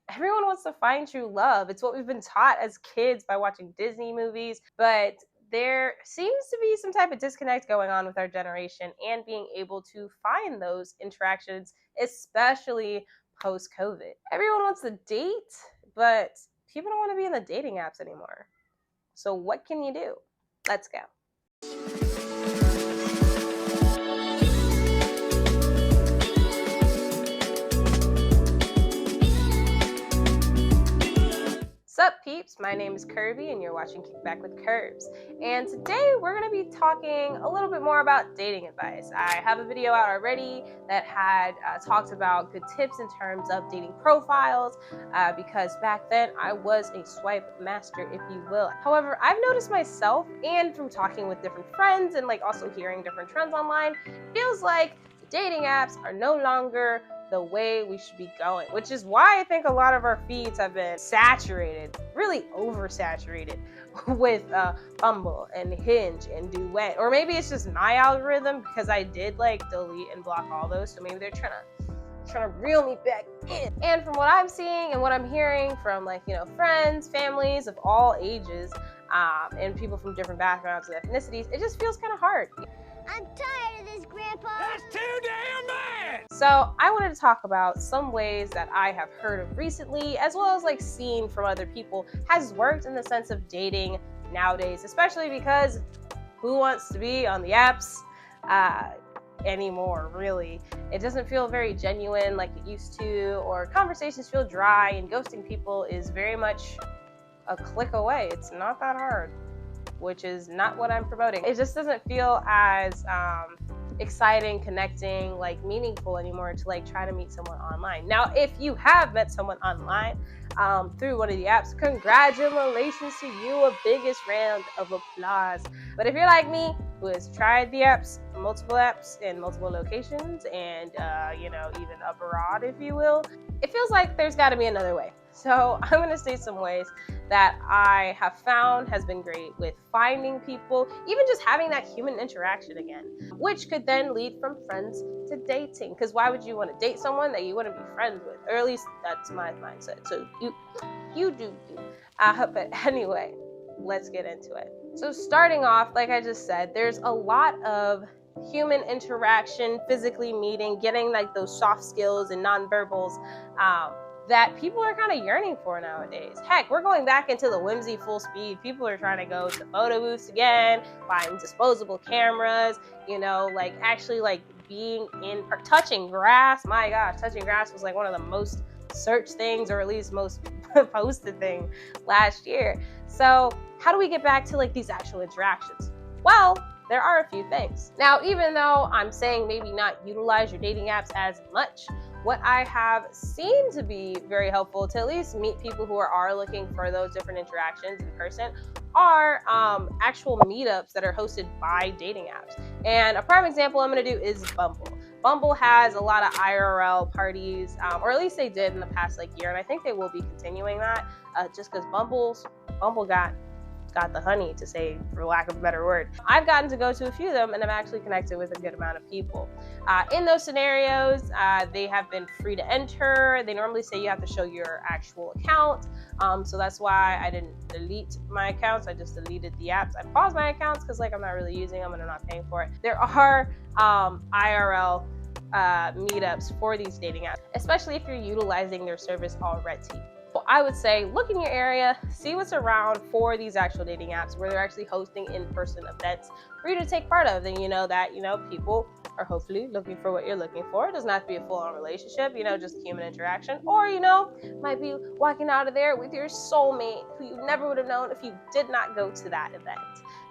Everyone wants to find true love. It's what we've been taught as kids by watching Disney movies, but there seems to be some type of disconnect going on with our generation and being able to find those interactions, especially post COVID. Everyone wants to date, but people don't want to be in the dating apps anymore. So, what can you do? Let's go. Sup peeps, my name is Kirby and you're watching Kickback with Curbs. And today we're going to be talking a little bit more about dating advice. I have a video out already that had talked about good tips in terms of dating profiles because back then I was a swipe master, if you will. However, I've noticed myself and from talking with different friends and also hearing different trends online, it feels like dating apps are no longer the way we should be going, which is why I think a lot of our feeds have been saturated, really oversaturated with Bumble and Hinge and Duet. Or maybe it's just my algorithm because I did delete and block all those, so maybe they're trying to reel me back in. And from what I'm seeing and what I'm hearing from friends, families of all ages, and people from different backgrounds and ethnicities, it just feels kind of hard. I'm tired of this, Grandpa. That's too damn bad! So I wanted to talk about some ways that I have heard of recently, as well as seen from other people, has worked in the sense of dating nowadays, especially because who wants to be on the apps anymore, really? It doesn't feel very genuine like it used to, or conversations feel dry, and ghosting people is very much a click away. It's not that hard, which is not what I'm promoting. It just doesn't feel as exciting, connecting, meaningful anymore to try to meet someone online. Now, if you have met someone online through one of the apps, congratulations to you, a biggest round of applause. But if you're like me, who has tried the apps, multiple apps in multiple locations, and even abroad, if you will, it feels like there's got to be another way. So I'm going to state some ways that I have found has been great with finding people, even just having that human interaction again, which could then lead from friends to dating. Because why would you want to date someone that you want to be friends with? Or at least that's my mindset. So you do you. But anyway, let's get into it. So starting off, like I just said, there's a lot of human interaction, physically meeting, getting those soft skills and nonverbals that people are kind of yearning for nowadays. Heck, we're going back into the whimsy full speed. People are trying to go to photo booths again, buying disposable cameras, actually being in, or touching grass. My gosh, touching grass was one of the most searched things, or at least most posted thing last year. So how do we get back to these actual interactions? Well, there are a few things. Now, even though I'm saying maybe not utilize your dating apps as much, what I have seen to be very helpful to at least meet people who are looking for those different interactions in person are actual meetups that are hosted by dating apps. And a prime example I'm going to do is Bumble. Bumble has a lot of IRL parties, or at least they did in the past year, and I think they will be continuing that just because Bumble got the honey, to say, for lack of a better word. I've gotten to go to a few of them, and I've actually connected with a good amount of people. In those scenarios, they have been free to enter. They normally say you have to show your actual account. So that's why I didn't delete my accounts. I just deleted the apps. I paused my accounts because I'm not really using them and I'm not paying for it. There are IRL meetups for these dating apps, especially if you're utilizing their service already. I would say look in your area, see what's around for these actual dating apps where they're actually hosting in-person events for you to take part of. And that people are hopefully looking for what you're looking for. It doesn't have to be a full-on relationship, just human interaction. Or, might be walking out of there with your soulmate who you never would have known if you did not go to that event.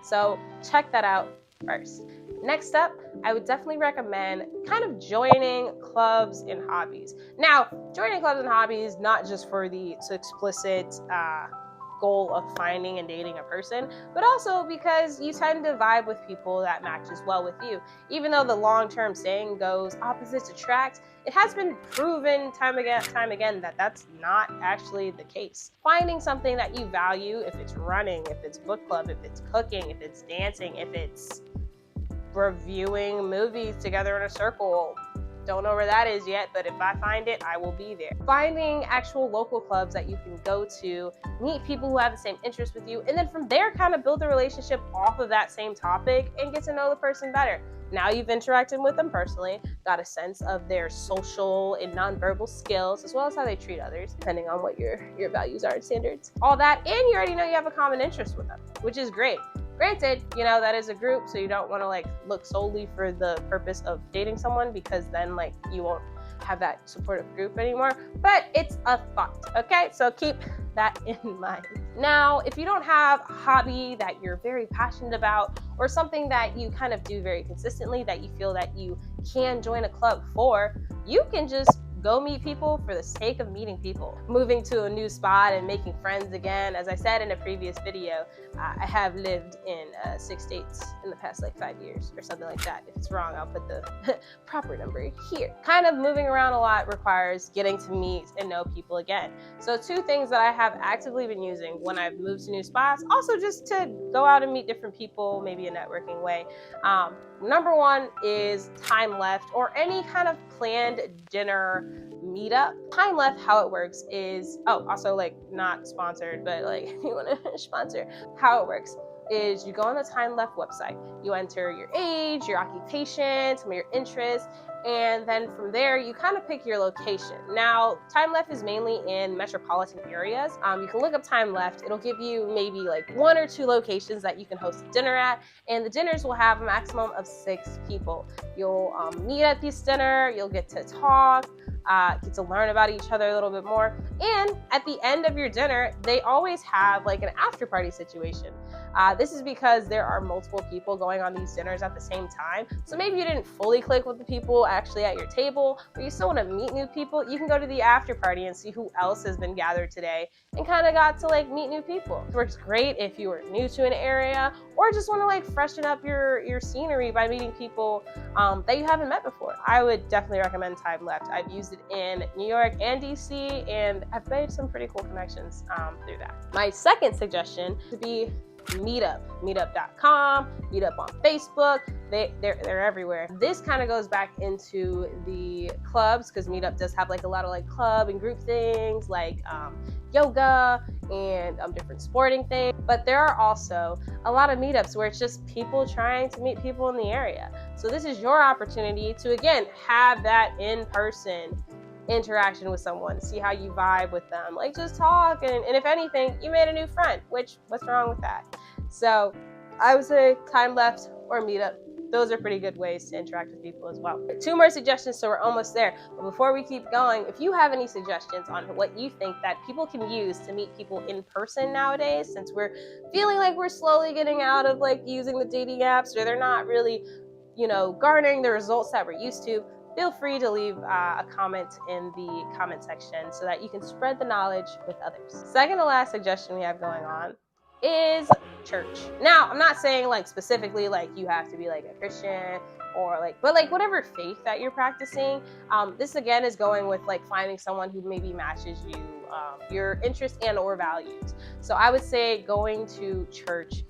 So check that out first. Next up, I would definitely recommend kind of joining clubs and hobbies. Now, joining clubs and hobbies, not just for the explicit goal of finding and dating a person, but also because you tend to vibe with people that matches well with you. Even though the long-term saying goes opposites attract, it has been proven time again that that's not actually the case. Finding something that you value, if it's running, if it's book club, if it's cooking, if it's dancing, if it's reviewing movies together in a circle, Don't know where that is yet, but if I find it, I will be there. Finding actual local clubs that you can go to, meet people who have the same interests with you, and then from there kind of build a relationship off of that same topic and get to know the person better. Now you've interacted with them personally, got a sense of their social and nonverbal skills, as well as how they treat others, depending on what your values are and standards. All that, and you already know you have a common interest with them, which is great. Granted, you know, that is a group, so you don't want to like look solely for the purpose of dating someone, because then like you won't have that supportive group anymore, but it's a thought, okay? So keep that in mind. Now, if you don't have a hobby that you're very passionate about, or something that you kind of do very consistently that you feel that you can join a club for, you can just go meet people for the sake of meeting people. Moving to a new spot and making friends again. As I said in a previous video, I have lived in 6 states in the past like 5 years or something like that. If it's wrong, I'll put the proper number here. Kind of moving around a lot requires getting to meet and know people again. So 2 things that I have actively been using when I've moved to new spots, also just to go out and meet different people, maybe a networking way. Number 1 is Time Left, or any kind of planned dinner meetup. Time Left, how it works is, also like not sponsored, but like if you want to sponsor, how it works is you go on the Time Left website, you enter your age, your occupation, some of your interests, and then from there you kind of pick your location. Now, Time Left is mainly in metropolitan areas. You can look up Time Left. It'll give you maybe like 1 or 2 locations that you can host a dinner at, and the dinners will have a maximum of 6 people. You'll meet at this dinner, you'll get to talk, get to learn about each other a little bit more, and at the end of your dinner, they always have like an after party situation. This is because there are multiple people going on these dinners at the same time. So maybe you didn't fully click with the people actually at your table, but you still want to meet new people. You can go to the after party and see who else has been gathered today and kind of got to like meet new people. It works great if you are new to an area or just want to like freshen up your scenery by meeting people that you haven't met before. I would definitely recommend Time Left. I've used it in New York and DC, and I've made some pretty cool connections through that. My second suggestion would be Meetup. Meetup.com, Meetup on Facebook, they're everywhere. This kind of goes back into the clubs, because Meetup does have like a lot of like club and group things like yoga and different sporting things, but there are also a lot of meetups where it's just people trying to meet people in the area. So this is your opportunity to again have that in-person interaction with someone, see how you vibe with them, like just talk, and if anything, you made a new friend, which what's wrong with that? So I would say Time Left or Meetup. Those are pretty good ways to interact with people as well. 2 more suggestions, so we're almost there. But before we keep going, if you have any suggestions on what you think that people can use to meet people in person nowadays, since we're feeling like we're slowly getting out of like using the dating apps, or they're not really, you know, garnering the results that we're used to, feel free to leave a comment in the comment section so that you can spread the knowledge with others. Second to last suggestion we have going on is church. Now, I'm not saying like specifically like you have to be like a Christian or like, but like whatever faith that you're practicing. This again is going with like finding someone who maybe matches you, your interests and or values. So I would say going to church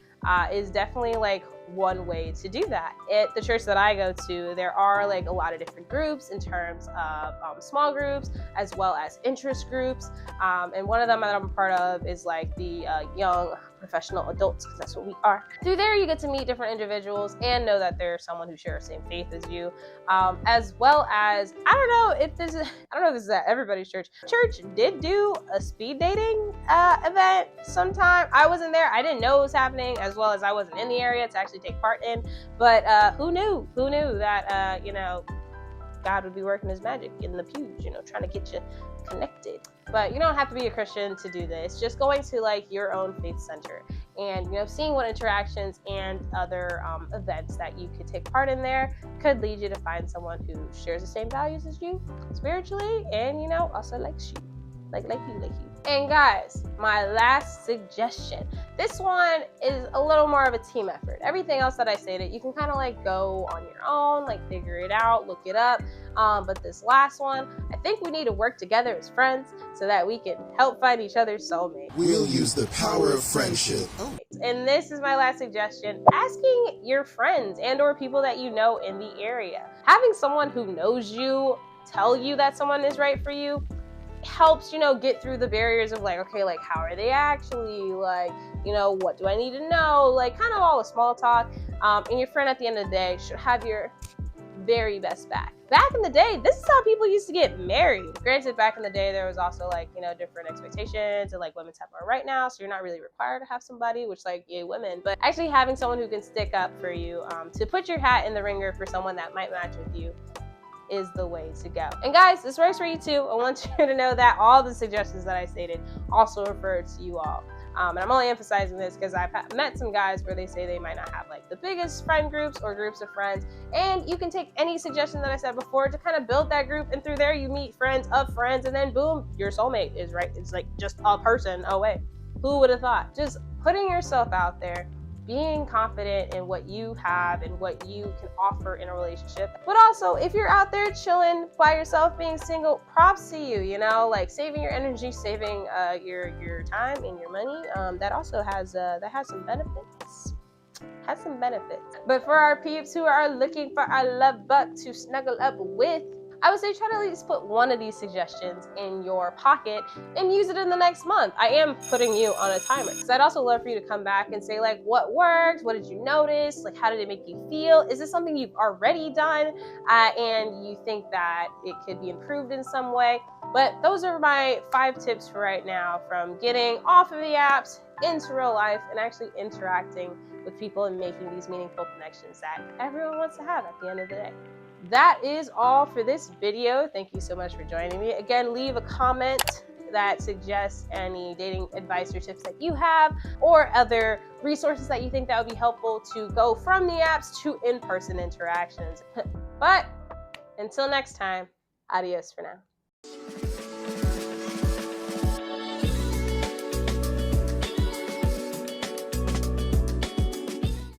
is definitely like one way to do that. At the church that I go to, there are like a lot of different groups in terms of small groups as well as interest groups, and one of them that I'm a part of is like the young professional adults, because that's what we are. Through there, you get to meet different individuals and know that there's someone who shares the same faith as you, as well as, I don't know if this is at everybody's church. Church did do a speed dating event sometime. I wasn't there. I didn't know it was happening, as well as I wasn't in the area to actually take part in, but who knew that you know, God would be working his magic in the pews, you know, trying to get you connected. But you don't have to be a Christian to do this. Just going to like your own faith center and, you know, seeing what interactions and other events that you could take part in there could lead you to find someone who shares the same values as you spiritually, and, you know, also likes you, like you. And guys, my last suggestion. This one is a little more of a team effort. Everything else that I stated, you can kind of like go on your own, like figure it out, look it up. But this last one, I think we need to work together as friends so that we can help find each other's soulmates. We'll use the power of friendship. And this is my last suggestion: asking your friends and or people that you know in the area. Having someone who knows you tell you that someone is right for you helps, get through the barriers of like, okay, like how are they actually, like, what do I need to know, like kind of all the small talk. And your friend at the end of the day should have your very best back. Back in the day, this is how people used to get married. Granted, back in the day, there was also like, different expectations, and like women have more right now, so you're not really required to have somebody, which like, yay women, but actually having someone who can stick up for you, to put your hat in the ringer for someone that might match with you is the way to go. And guys, this works for you too. I want you to know that all the suggestions that I stated also refer to you all. And I'm only emphasizing this because I've met some guys where they say they might not have like the biggest friend groups or groups of friends, and you can take any suggestion that I said before to kind of build that group, and through there you meet friends of friends, and then boom, your soulmate is right. It's like just a person away. Who would have thought? Just putting yourself out there, being confident in what you have and what you can offer in a relationship. But also, if you're out there chilling by yourself, being single, props to you, like saving your energy, saving your time and your money. That also has some benefits. But for our peeps who are looking for a love bug to snuggle up with, I would say try to at least put one of these suggestions in your pocket and use it in the next month. I am putting you on a timer because I'd also love for you to come back and say like, what worked? What did you notice? Like, how did it make you feel? Is this something you've already done and you think that it could be improved in some way? But those are my 5 tips for right now, from getting off of the apps into real life and actually interacting with people and making these meaningful connections that everyone wants to have at the end of the day. That is all for this video. Thank you so much for joining me. Again, leave a comment that suggests any dating advice or tips that you have, or other resources that you think that would be helpful to go from the apps to in-person interactions. But until next time, adios for now.